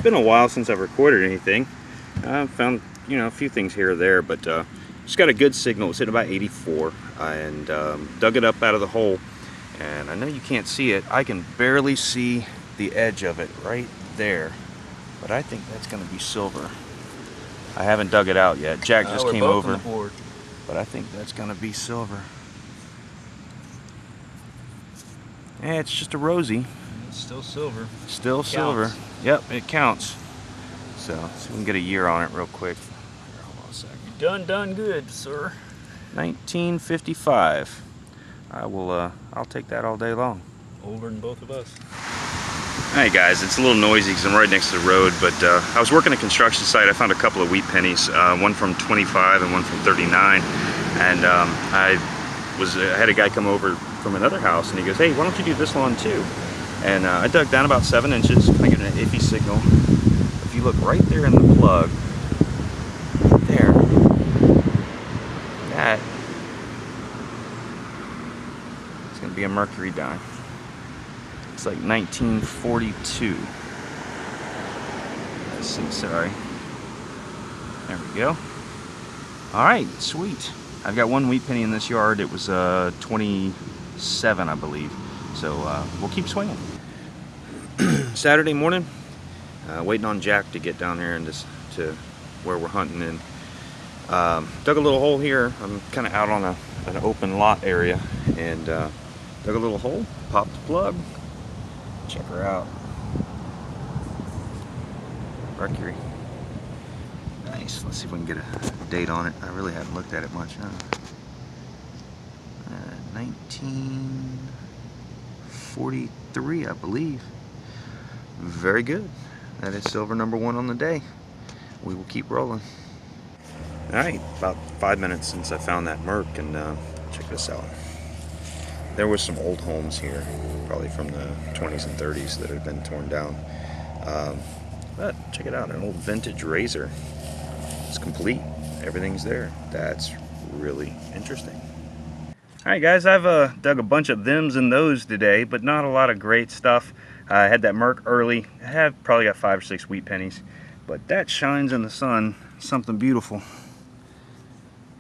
been a while since I've recorded anything. I found, you know, a few things here or there, but just got a good signal. It's hitting about 84, and dug it up out of the hole. And I know you can't see it. I can barely see the edge of it right there, but I think that's going to be silver. I haven't dug it out yet. Jack just came over, but I think that's going to be silver. Yeah, it's just a rosy. It's still silver. Still silver. Yep, it counts. So let's see if we can get a year on it real quick. Here, hold on a second. Done good, sir. 1955. I'll take that all day long. Older than both of us. Hey guys, it's a little noisy because I'm right next to the road, but I was working a construction site. I found a couple of wheat pennies, one from 25 and one from 39, and I had a guy come over from another house, and he goes, "Hey, why don't you do this lawn too?" And I dug down about 7 inches. I get an iffy signal. If you look right there in the plug, there, that is going to be a mercury dye. It's like 1942. Let's see, sorry. There we go. Alright, sweet. I've got one wheat penny in this yard. It was 27, I believe. So we'll keep swinging. Saturday morning, waiting on Jack to get down here and to where we're hunting. And dug a little hole here. I'm kind of out on an open lot area, and dug a little hole, popped the plug. Check her out. Mercury. Nice. Let's see if we can get a date on it. I really haven't looked at it much. 1943, I believe. Very good. That is silver #1 on the day. We will keep rolling. Alright, about 5 minutes since I found that Merc, and check this out. There was some old homes here, probably from the 20s and 30s that had been torn down. But check it out, an old vintage razor. It's complete. Everything's there. That's really interesting. Alright guys, I've dug a bunch of thems and those today, but not a lot of great stuff. I had that Merc early. I have probably got 5 or 6 wheat pennies, but that shines in the sun. Something beautiful.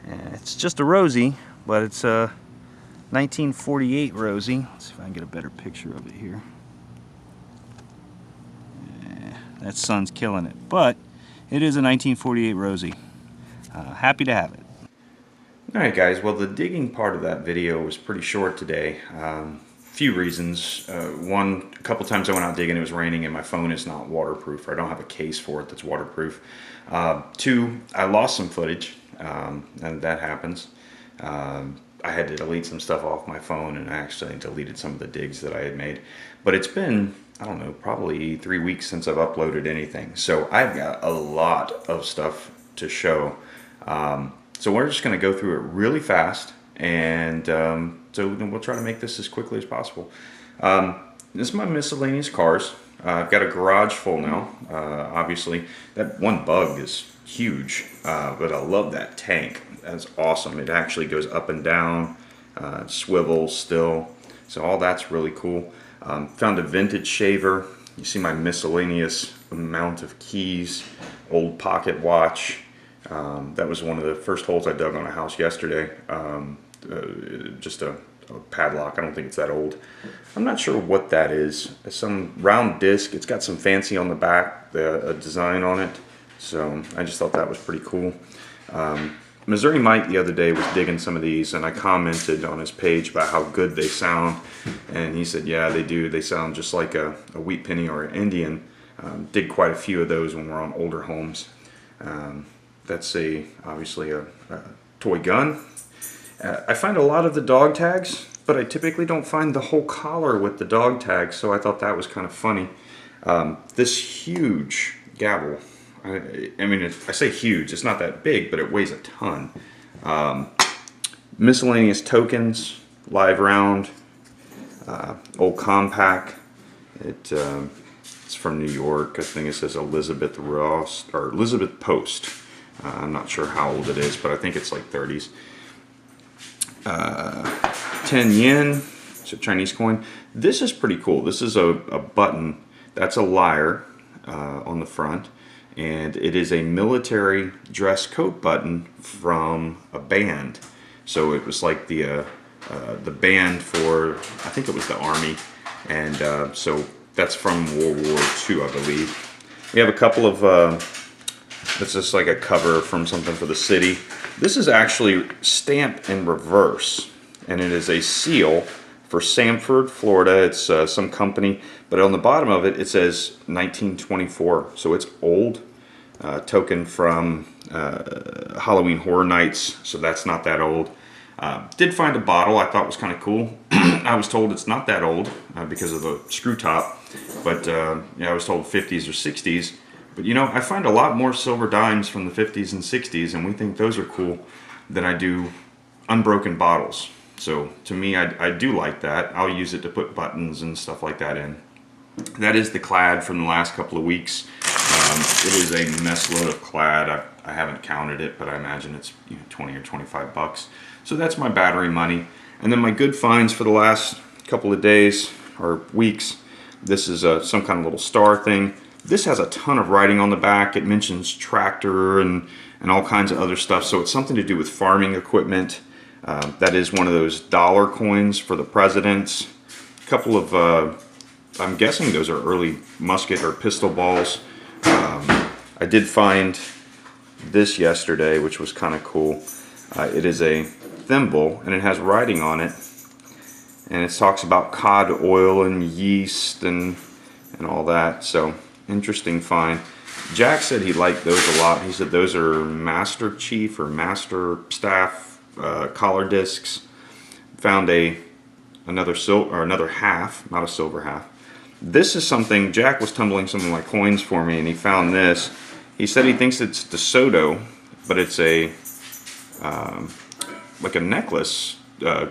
And it's just a rosy, but it's a 1948 rosy. Let's see if I can get a better picture of it here. Yeah, that sun's killing it, but it is a 1948 rosy. Happy to have it. Alright guys, well, the digging part of that video was pretty short today. Few reasons. One, a couple times I went out digging, it was raining, and my phone is not waterproof, or I don't have a case for it that's waterproof. Two, I lost some footage, and that happens. I had to delete some stuff off my phone, and I actually deleted some of the digs that I had made. But it's been, I don't know, probably 3 weeks since I've uploaded anything. So I've got a lot of stuff to show. So we're just going to go through it really fast, and so we'll try to make this as quickly as possible. This is my miscellaneous cars. I've got a garage full now. Obviously, that one bug is huge, but I love that tank. That's awesome. It actually goes up and down, swivels still, so all that's really cool. Found a vintage shaver. You see my miscellaneous amount of keys, old pocket watch. That was one of the first holes I dug on a house yesterday. Just a padlock. I don't think it's that old. I'm not sure what that is. It's some round disc. It's got some fancy on the back, a design on it. So I just thought that was pretty cool. Missouri Mike the other day was digging some of these, and I commented on his page about how good they sound, and he said, yeah, they do. They sound just like a wheat penny or an Indian. Did quite a few of those when we're on older homes. That's obviously a toy gun. I find a lot of the dog tags, but I typically don't find the whole collar with the dog tags, so I thought that was kind of funny. This huge gavel, I mean, I say huge, it's not that big, but it weighs a ton. Miscellaneous tokens, live round, old compact. It's from New York. I think it says Elizabeth Ross, or Elizabeth Post. I'm not sure how old it is, but I think it's like 30s. 10 yen, it's a Chinese coin. This is pretty cool. This is a button. That's a lyre. on the front, and it is a military dress coat button from a band. So it was like the band for, I think it was the Army, and so that's from World War II, I believe. We have a couple of, it's just like a cover from something for the city. This is actually stamped in reverse, and it is a seal for Sanford, Florida. It's some company, but on the bottom of it, it says 1924, so it's old. Token from Halloween Horror Nights, so that's not that old. Did find a bottle I thought was kind of cool. I was told it's not that old because of the screw top, but yeah, I was told 50s or 60s. But you know, I find a lot more silver dimes from the 50s and 60s, and we think those are cool, than I do unbroken bottles. So to me, I do like that. I'll use it to put buttons and stuff like that in. That is the clad from the last couple of weeks. It is a mess load of clad. I haven't counted it, but I imagine it's 20 or 25 bucks. So that's my battery money. And then my good finds for the last couple of days or weeks. This is some kind of little star thing. This has a ton of writing on the back. It mentions tractor and all kinds of other stuff. So it's something to do with farming equipment. That is one of those dollar coins for the presidents. A couple of, I'm guessing those are early musket or pistol balls. I did find this yesterday, which was kind of cool. It is a thimble, and it has writing on it. And it talks about cod oil and yeast and all that. So, interesting find. Jack said he liked those a lot. He said those are Master Chief or Master Staff collar discs. Found another half, not a silver half. This is something, Jack was tumbling some of my coins for me, and he found this. He said he thinks it's DeSoto, but it's a like a necklace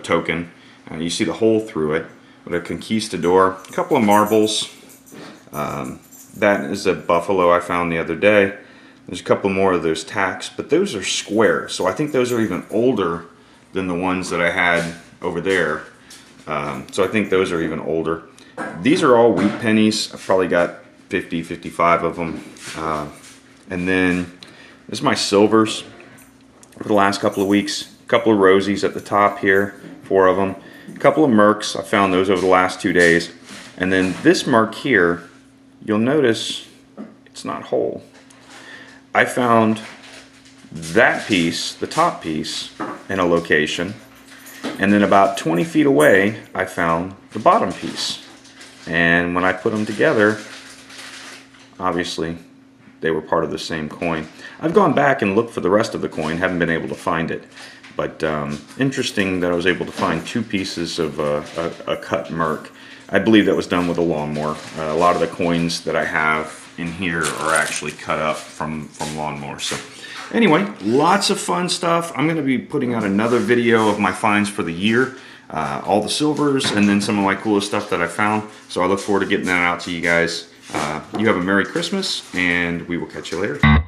token. You see the hole through it, with a conquistador. A couple of marbles. That is a buffalo I found the other day. There's a couple more of those tacks, but those are square, so I think those are even older than the ones that I had over there. So I think those are even older. These are all wheat pennies. I've probably got 50, 55 of them. And then this is my silvers for the last couple of weeks. A couple of rosies at the top here, 4 of them. A couple of mercs, I found those over the last 2 days. And then this merc here, you'll notice it's not whole. I found that piece, the top piece, in a location. And then about 20 feet away, I found the bottom piece. And when I put them together, obviously, they were part of the same coin. I've gone back and looked for the rest of the coin, haven't been able to find it. But interesting that I was able to find 2 pieces of a cut merc. I believe that was done with a lawnmower. A lot of the coins that I have in here are actually cut up from lawnmowers. So anyway, lots of fun stuff. I'm going to be putting out another video of my finds for the year. All the silvers and then some of my coolest stuff that I found. So I look forward to getting that out to you guys. You have a Merry Christmas, and we will catch you later.